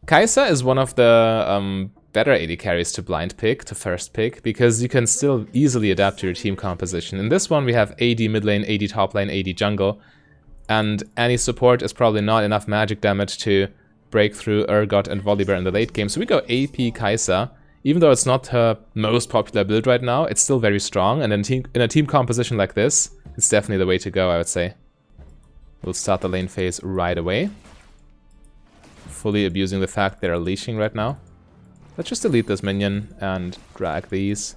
Kai'Sa is one of the better AD carries to blind pick, to first pick, because you can still easily adapt to your team composition. In this one we have AD mid lane, AD top lane, AD jungle, and any support is probably not enough magic damage to break through Urgot and Volibear in the late game. So we go AP Kai'Sa. Even though it's not her most popular build right now, it's still very strong, and in a team composition like this, it's definitely the way to go, I would say. We'll start the lane phase right away. Fully abusing the fact they're leashing right now. Let's just delete this minion and drag these.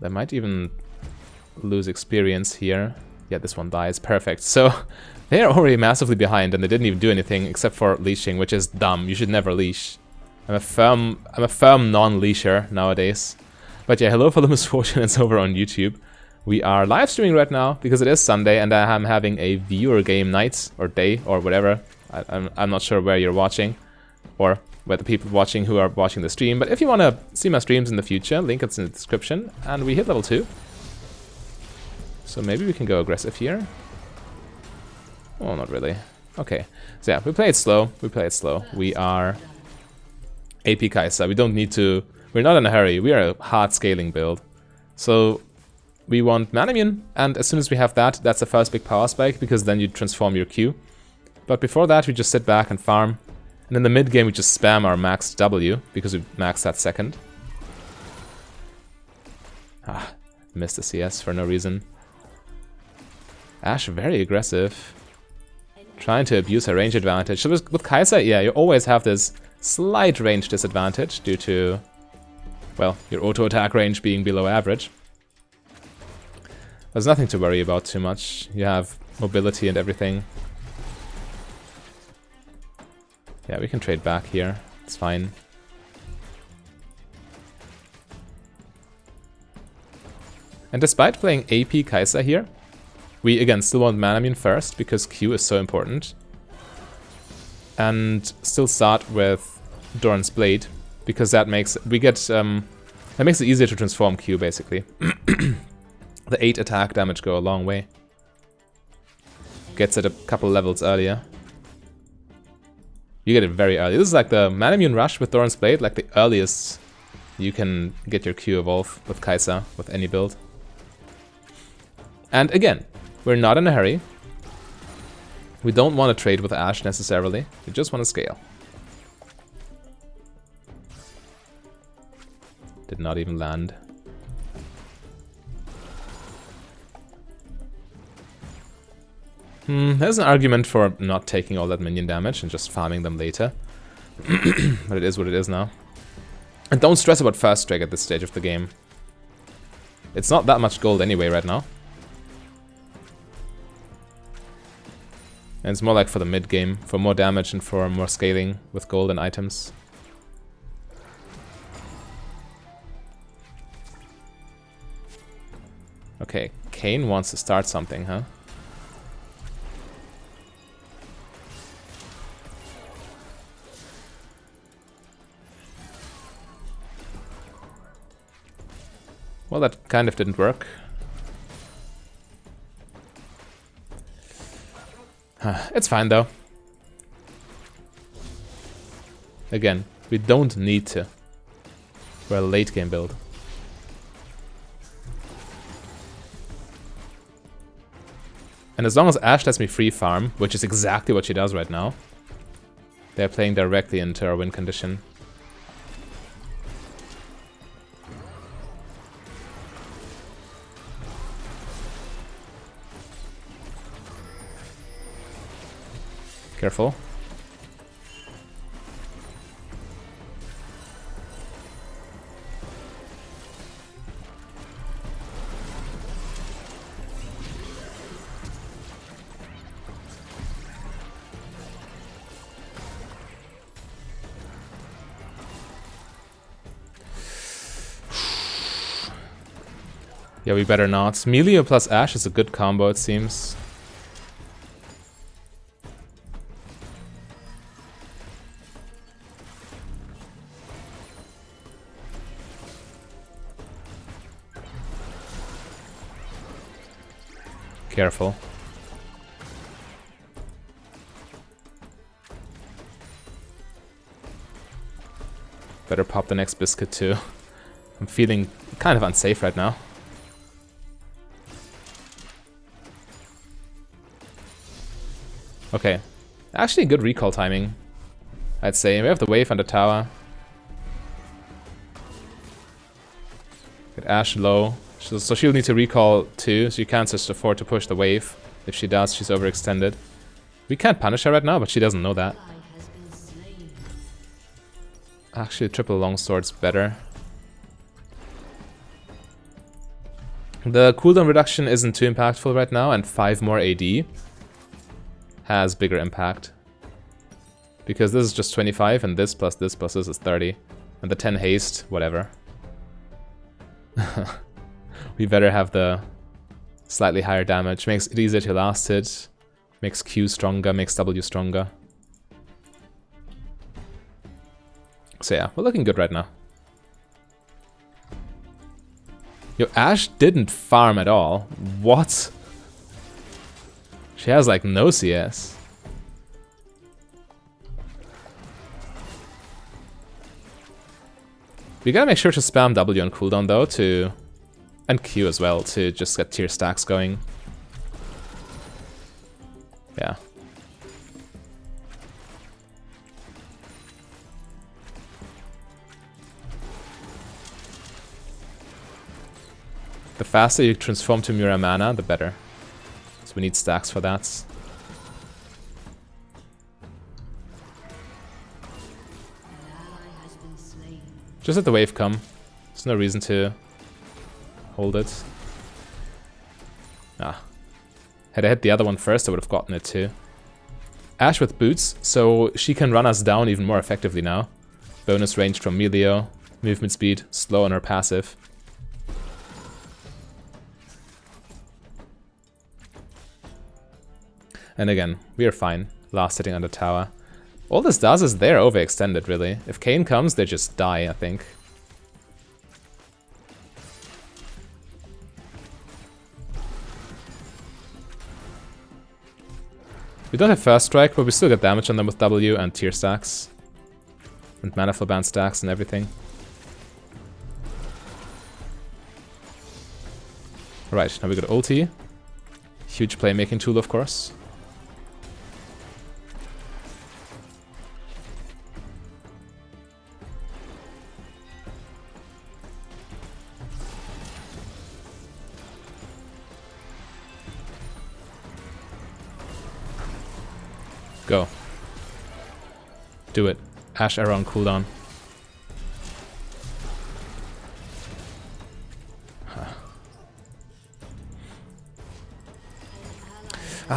They might even lose experience here. Yeah, this one dies. Perfect. So they are already massively behind, and they didn't even do anything except for leashing, which is dumb. You should never leash. I'm a firm non-leasher nowadays. But yeah, hello for the misfortune, it's over on YouTube. We are live streaming right now because it is Sunday and I am having a viewer game night or day or whatever. I'm not sure where you're watching or where the people watching who are watching the stream. But if you want to see my streams in the future, link is in the description. And we hit level 2. So maybe we can go aggressive here. Oh, not really. Okay. So yeah, we play it slow. We are AP Kai'Sa. We don't need to... We're not in a hurry. We are a hard scaling build. So we want Mana Immune, and as soon as we have that, that's the first big power spike, because then you transform your Q. But before that, we just sit back and farm. And in the mid game, we just spam our maxed W, because we maxed that second. Ah, missed the CS for no reason. Ashe very aggressive. Trying to abuse her range advantage. So with Kai'Sa, yeah, you always have this slight range disadvantage due to, well, your auto attack range being below average. There's nothing to worry about too much. You have mobility and everything. Yeah, we can trade back here. It's fine. And despite playing AP Kai'Sa here, we again still want Mana Immune first because Q is so important. And still start with Doran's Blade because that makes that makes it easier to transform Q basically. The 8 attack damage go a long way. Gets it a couple levels earlier. You get it very early. This is like the Mana Immune rush with Doran's Blade, like the earliest you can get your Q evolve with Kai'Sa, with any build. And again, we're not in a hurry. We don't want to trade with Ashe necessarily. We just want to scale. Did not even land. There's an argument for not taking all that minion damage and just farming them later. But it is what it is now. And don't stress about first strike at this stage of the game. It's not that much gold anyway right now. And it's more like for the mid game, for more damage and for more scaling with gold and items. Okay, Kayn wants to start something, huh? Well, that kind of didn't work. It's fine though. Again, we don't need to. We're a late game build. And as long as Ashe lets me free farm, which is exactly what she does right now, they're playing directly into our win condition. Careful. Yeah, we better not. Melia plus Ashe is a good combo, it seems. Careful. Better pop the next biscuit too. I'm feeling kind of unsafe right now. Okay. Actually good recall timing, I'd say. We have the wave on the tower. Get Ashe low. So she'll need to recall too, so you can't just afford to push the wave. If she does, she's overextended. We can't punish her right now, but she doesn't know that. Actually, triple longsword's better. The cooldown reduction isn't too impactful right now, and 5 more AD has bigger impact. Because this is just 25, and this plus this is 30. And the 10 haste, whatever. We better have the slightly higher damage. Makes it easier to last hit. Makes Q stronger, makes W stronger. So yeah, we're looking good right now. Yo, Ashe didn't farm at all. What? She has like no CS. We gotta make sure to spam W on cooldown though to... and Q as well to just get tier stacks going. Yeah. The faster you transform to Mira Mana, the better. So we need stacks for that. Just let the wave come. There's no reason to hold it. Ah. Had I hit the other one first, I would have gotten it too. Ashe with boots, so she can run us down even more effectively now. Bonus range from Melio, movement speed, slow on her passive. And again, we are fine. Last hitting on the tower. All this does is they're overextended, really. If Kayn comes, they just die, I think. We don't have first strike, but we still get damage on them with W and tier stacks. And mana flow band stacks and everything. Right, now we got ulti. Huge playmaking tool, of course. Go. Do it. Ashe arrow on cooldown.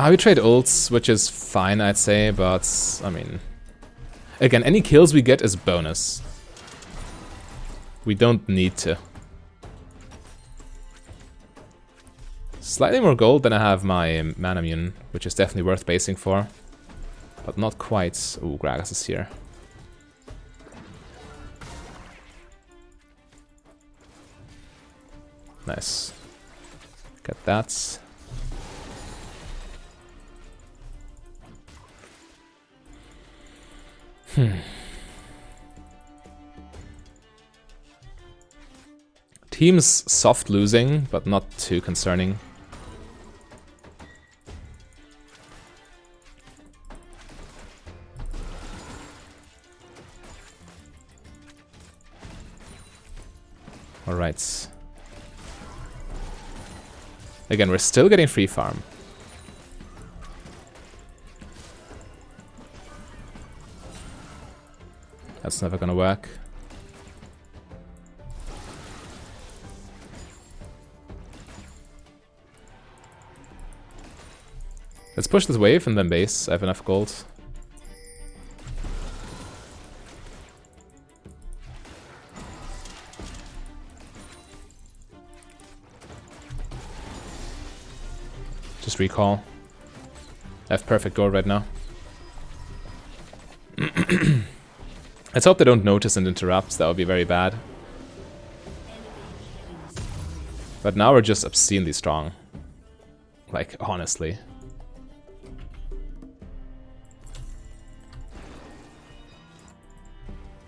We trade ults, which is fine, I'd say, but, I mean... Again, any kills we get is bonus. We don't need to. Slightly more gold than I have my Manamune, which is definitely worth basing for. But not quite. Ooh, Gragas is here. Nice. Get that. Team's soft losing, but not too concerning. Alright. Again, we're still getting free farm. That's never gonna work. Let's push this wave and then base. I have enough gold. Just recall. I have perfect gold right now. Let's hope they don't notice and interrupt. That would be very bad. But now we're just obscenely strong. Like, honestly.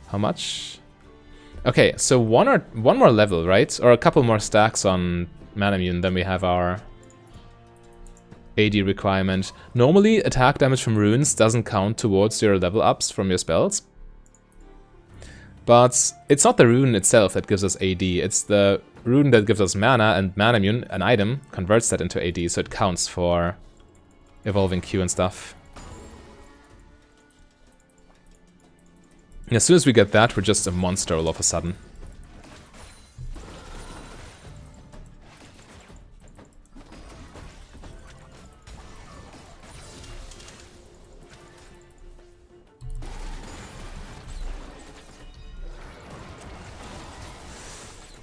How much? Okay, so one more level, right? Or a couple more stacks on Manamune, then we have our AD requirement. Normally, attack damage from runes doesn't count towards your level ups from your spells. But it's not the rune itself that gives us AD, it's the rune that gives us mana, and Manamune, an item, converts that into AD, so it counts for evolving Q and stuff. As soon as we get that, we're just a monster all of a sudden.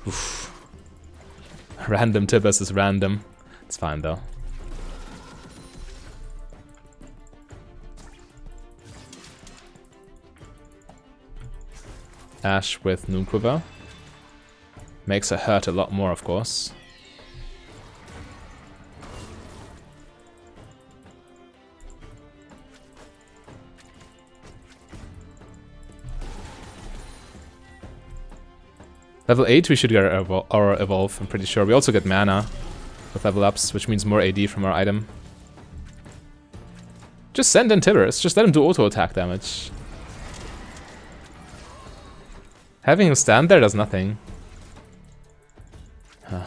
Oof. Random Tibbers is random. It's fine though. Ash with Noonquiver. Makes her hurt a lot more, of course. Level 8 we should get our evolve, I'm pretty sure. We also get mana with level ups, which means more AD from our item. Just send in Tibbers, just let him do auto attack damage. Having him stand there does nothing. Huh.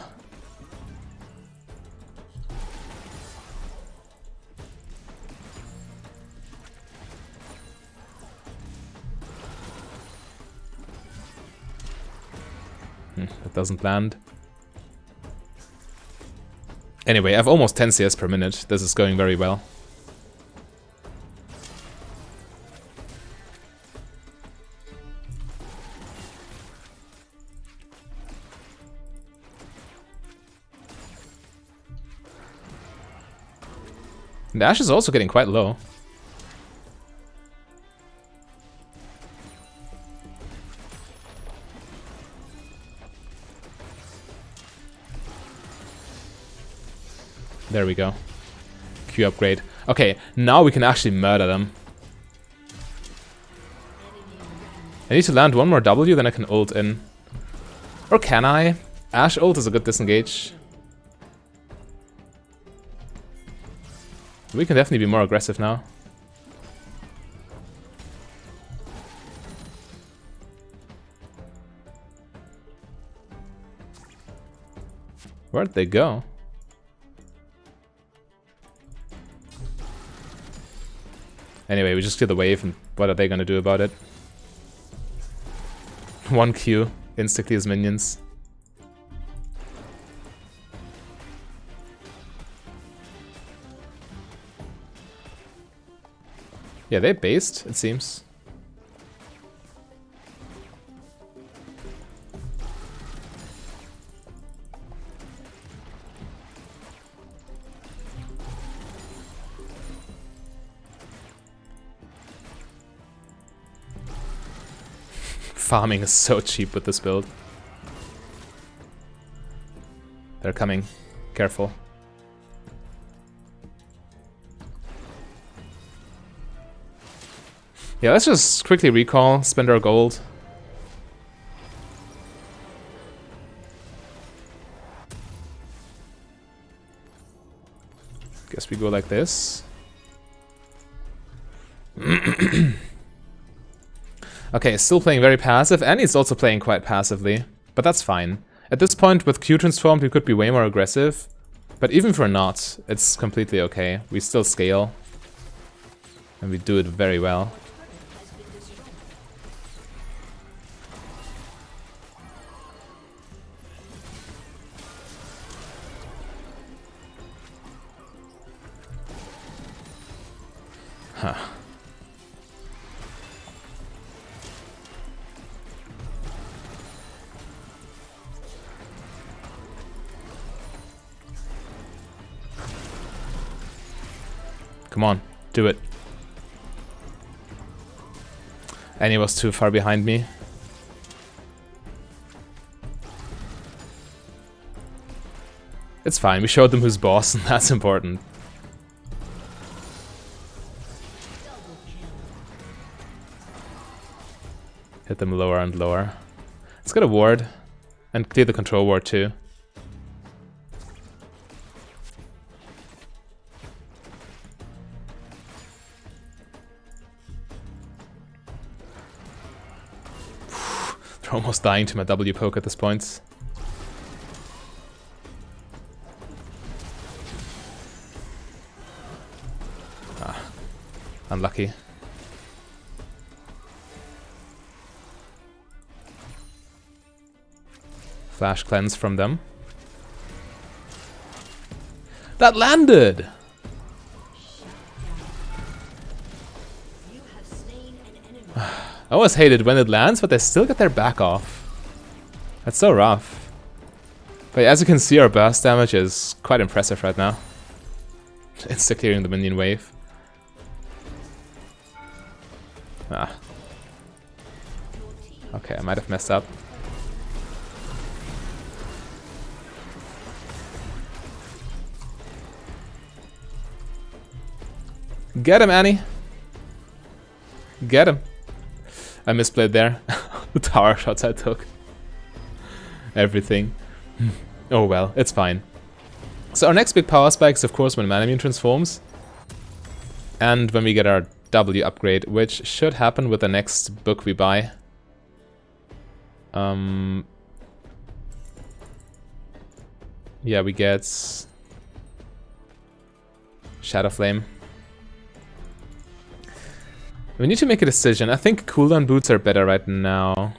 That doesn't land. Anyway, I have almost 10 CS per minute. This is going very well. And the Ash is also getting quite low. There we go. Q upgrade. Okay, now we can actually murder them. I need to land one more W, then I can ult in. Or can I? Ash ult is a good disengage. We can definitely be more aggressive now. Where'd they go? Anyway, we just clear the wave, and what are they gonna do about it? 1 Q, insta-clears minions. Yeah, they based, it seems. Farming is so cheap with this build. They're coming. Careful. Yeah, let's just quickly recall, spend our gold. Guess we go like this. Okay, still playing very passive, and he's also playing quite passively, but that's fine. At this point, with Q transformed, we could be way more aggressive, but even if we're not, it's completely okay. We still scale, and we do it very well. Huh. Come on, do it. And he was too far behind me. It's fine, we showed them who's boss, and that's important. Hit them lower and lower. Let's get a ward. And clear the control ward too. They're almost dying to my W poke at this point. Ah, unlucky. Flash cleanse from them. That landed! I always hate it when it lands, but they still get their back off. That's so rough. But as you can see, our burst damage is quite impressive right now. Insta-clearing the minion wave. Ah. Okay, I might have messed up. Get him, Annie! Get him! I misplayed there. The tower shots I took. Everything. Oh well, it's fine. So our next big power spike is of course when Manamune transforms. And when we get our W upgrade, which should happen with the next book we buy. Yeah, we get Shadow Flame. We need to make a decision. I think cooldown boots are better right now.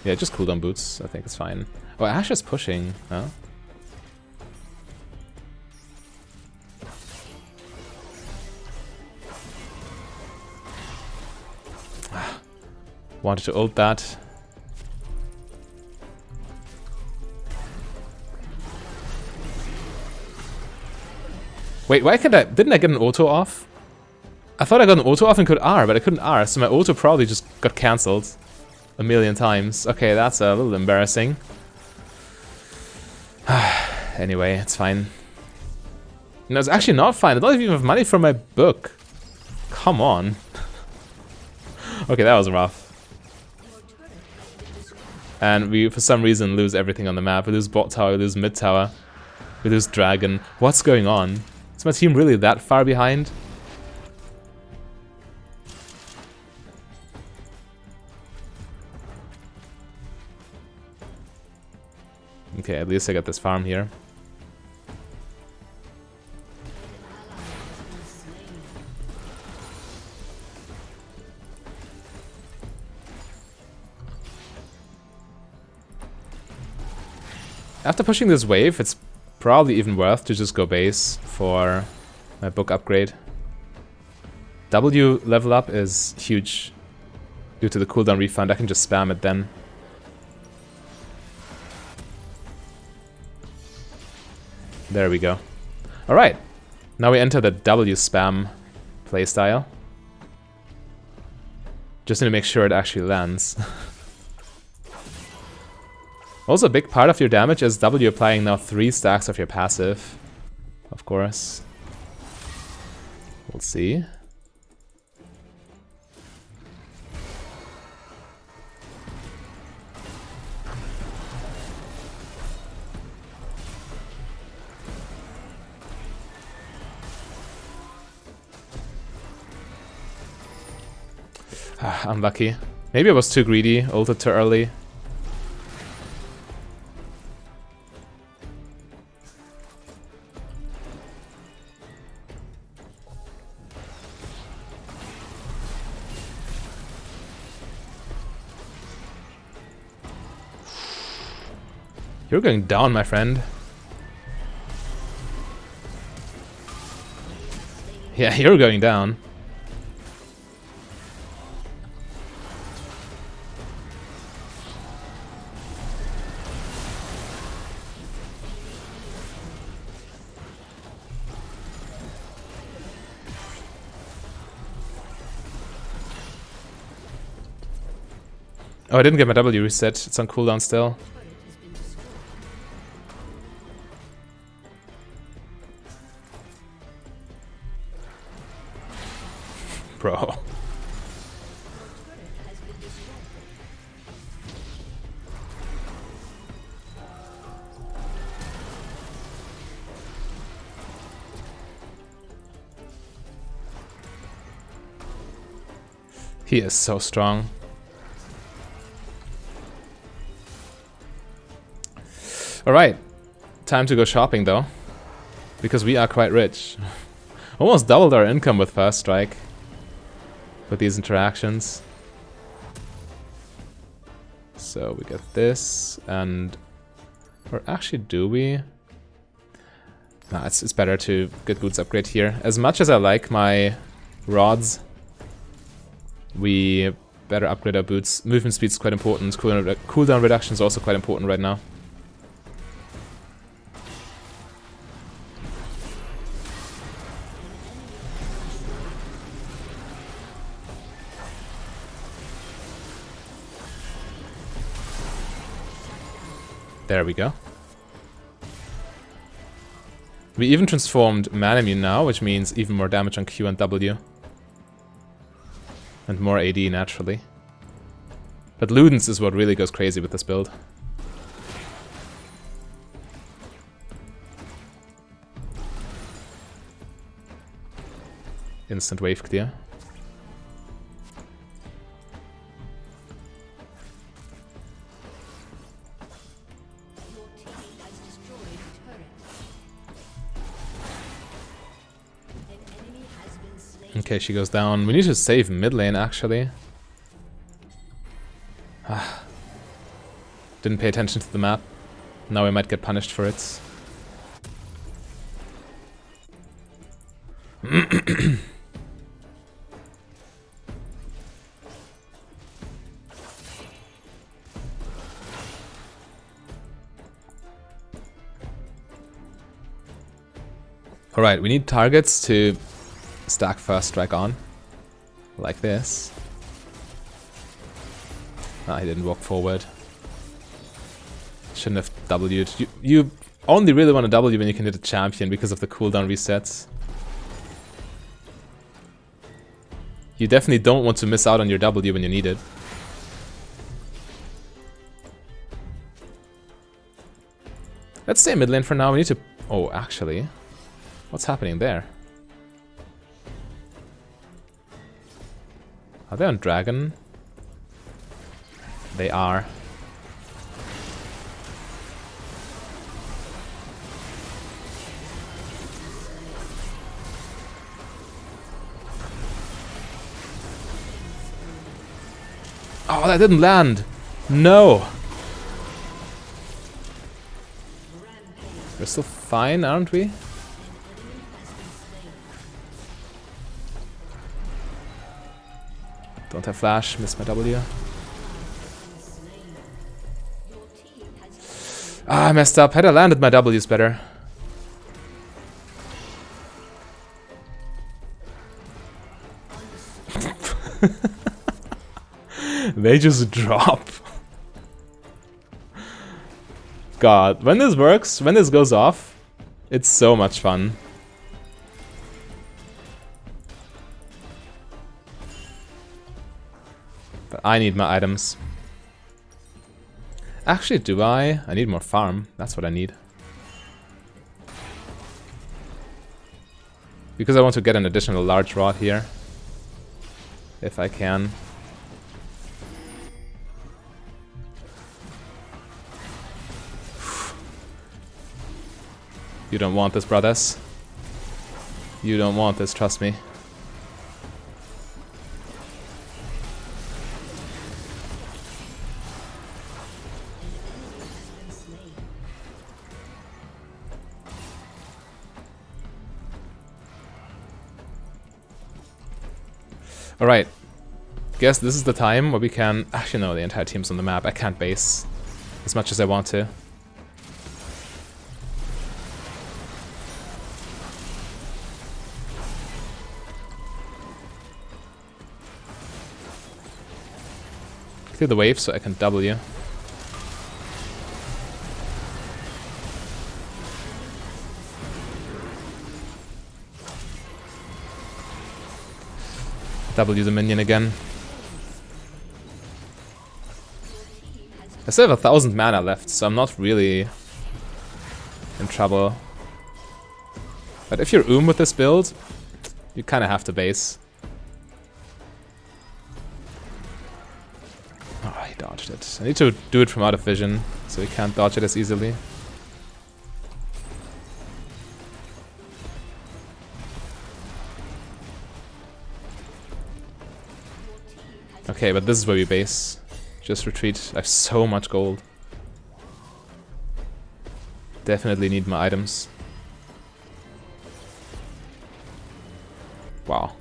Yeah, just cooldown boots. I think it's fine. Oh, Ash is pushing. Huh? Wanted to ult that. Wait, why can't I... Didn't I get an auto off? I thought I got an auto off and could R, but I couldn't R, so my auto probably just got cancelled a million times. Okay, that's a little embarrassing. Anyway, it's fine. No, it's actually not fine. I don't even have money for my book. Come on. Okay, that was rough. And we, for some reason, lose everything on the map. We lose bot tower, we lose mid tower, we lose dragon. What's going on? Is my team really that far behind? Okay, at least I got this farm here. After pushing this wave, it's probably even worth to just go base for my book upgrade. W level up is huge due to the cooldown refund. I can just spam it then. There we go. Alright, now we enter the W spam playstyle. Just need to make sure it actually lands. Also, a big part of your damage is W applying now 3 stacks of your passive. Of course. We'll see. Unlucky. Maybe I was too greedy, ulted too early. You're going down, my friend. Yeah, you're going down. Oh, I didn't get my W reset. It's on cooldown still. Bro. He is so strong. Alright, time to go shopping though. Because we are quite rich. Almost doubled our income with First Strike. With these interactions. So we get this, and... Or actually, do we? Nah, it's better to get boots upgrade here. As much as I like my rods, we better upgrade our boots. Movement speed is quite important. Cooldown reduction is also quite important right now. There we go. We even transformed Manamune now, which means even more damage on Q and W. And more AD naturally. But Ludens is what really goes crazy with this build. Instant wave clear. Okay, she goes down. We need to save mid lane, actually. Didn't pay attention to the map. Now we might get punished for it. Alright, we need targets to stack First Strike on. Like this. Ah, he didn't walk forward. Shouldn't have W'd. You only really want to W when you can hit a champion because of the cooldown resets. You definitely don't want to miss out on your W when you need it. Let's stay mid lane for now. We need to... Oh, actually. What's happening there? Are they on dragon? They are. Oh, that didn't land! No! We're still fine, aren't we? Don't have flash, missed my W. Ah, I messed up. Had I landed my W's better. They just drop. God, when this works, when this goes off, it's so much fun. But I need my items. Actually, do I? I need more farm. That's what I need. Because I want to get an additional large rod here. If I can. You don't want this, brothers. You don't want this, trust me. Alright. Guess this is the time where we can... Actually, no, the entire team's on the map. I can't base as much as I want to. Clear the wave so I can W. W the minion again. I still have 1,000 mana left, so I'm not really in trouble. But if you're with this build, you kind of have to base. Oh, he dodged it. I need to do it from out of vision, so he can't dodge it as easily. Okay, but this is where we base. Just retreat. I have so much gold. Definitely need my items. Wow.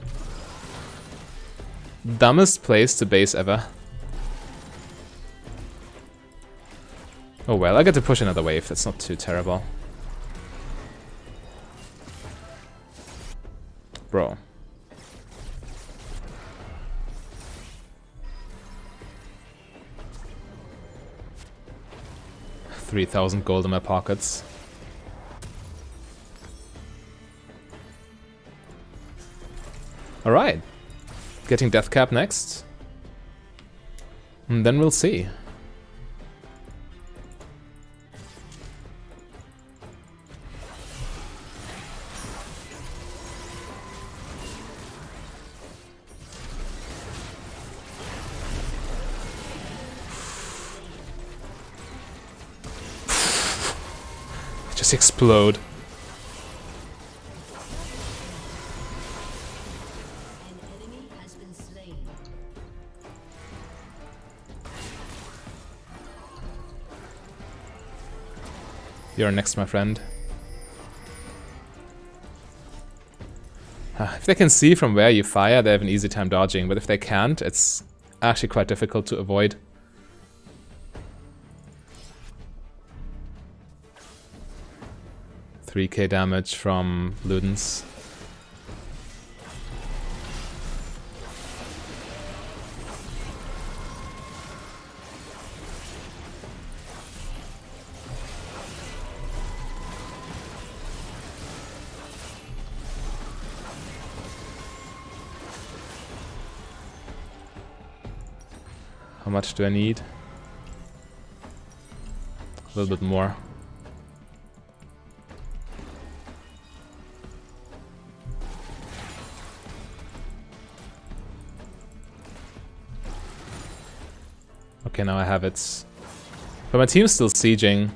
Dumbest place to base ever. Oh well, I get to push another wave. That's not too terrible. Bro. 3,000 gold in my pockets. Alright. Getting death cap next. And then we'll see. Just explode. You're next, my friend. If they can see from where you fire, they have an easy time dodging, but if they can't, it's actually quite difficult to avoid. $3k damage from Ludens. How much do I need? A little bit more. Okay, now I have it. But my team's still sieging,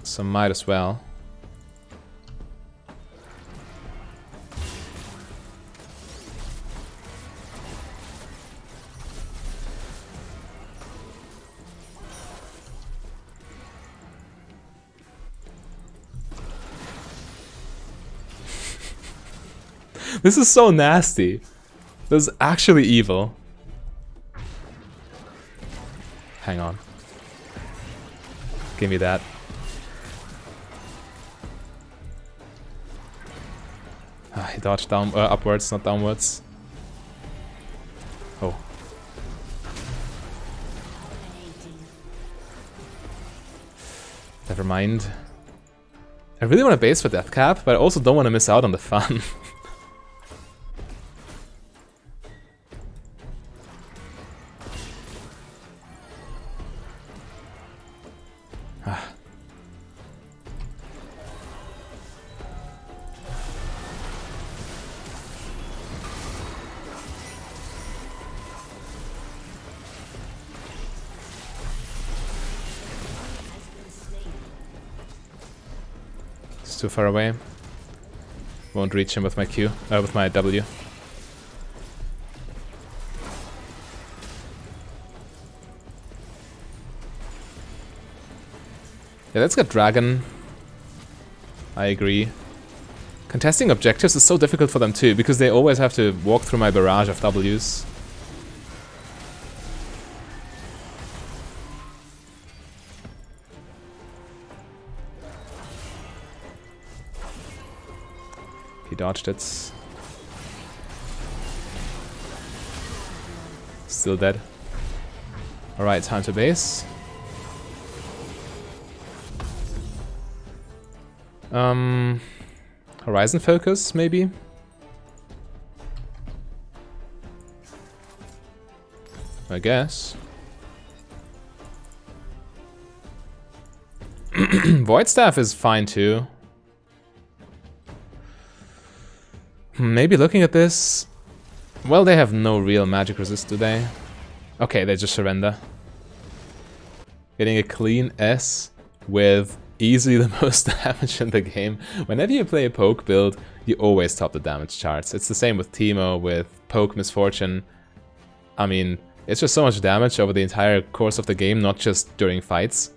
so might as well. This is so nasty. This is actually evil. Hang on. Give me that. He dodged down, upwards, not downwards. Oh. Never mind. I really want to base for death cap, but I also don't want to miss out on the fun. It's too far away. Won't reach him with my Q, with my W. Yeah, let's get Dragon. I agree. Contesting objectives is so difficult for them too, because they always have to walk through my barrage of Ws. He dodged it. Still dead. Alright, time to base. Horizon focus, maybe? I guess. Void Staff is fine too. Maybe looking at this... Well, they have no real magic resist, do they? Okay, they just surrender. Getting a clean S with easily the most damage in the game. Whenever you play a poke build, you always top the damage charts. It's the same with Teemo, with poke Misfortune. I mean, it's just so much damage over the entire course of the game, not just during fights.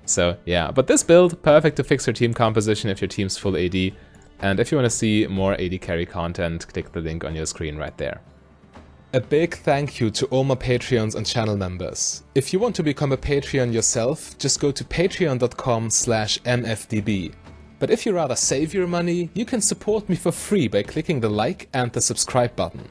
So yeah, but this build, perfect to fix your team composition if your team's full AD. And if you want to see more AD carry content, click the link on your screen right there. A big thank you to all my Patreons and channel members. If you want to become a Patreon yourself, just go to patreon.com/mfdb. But if you rather save your money, you can support me for free by clicking the like and the subscribe button.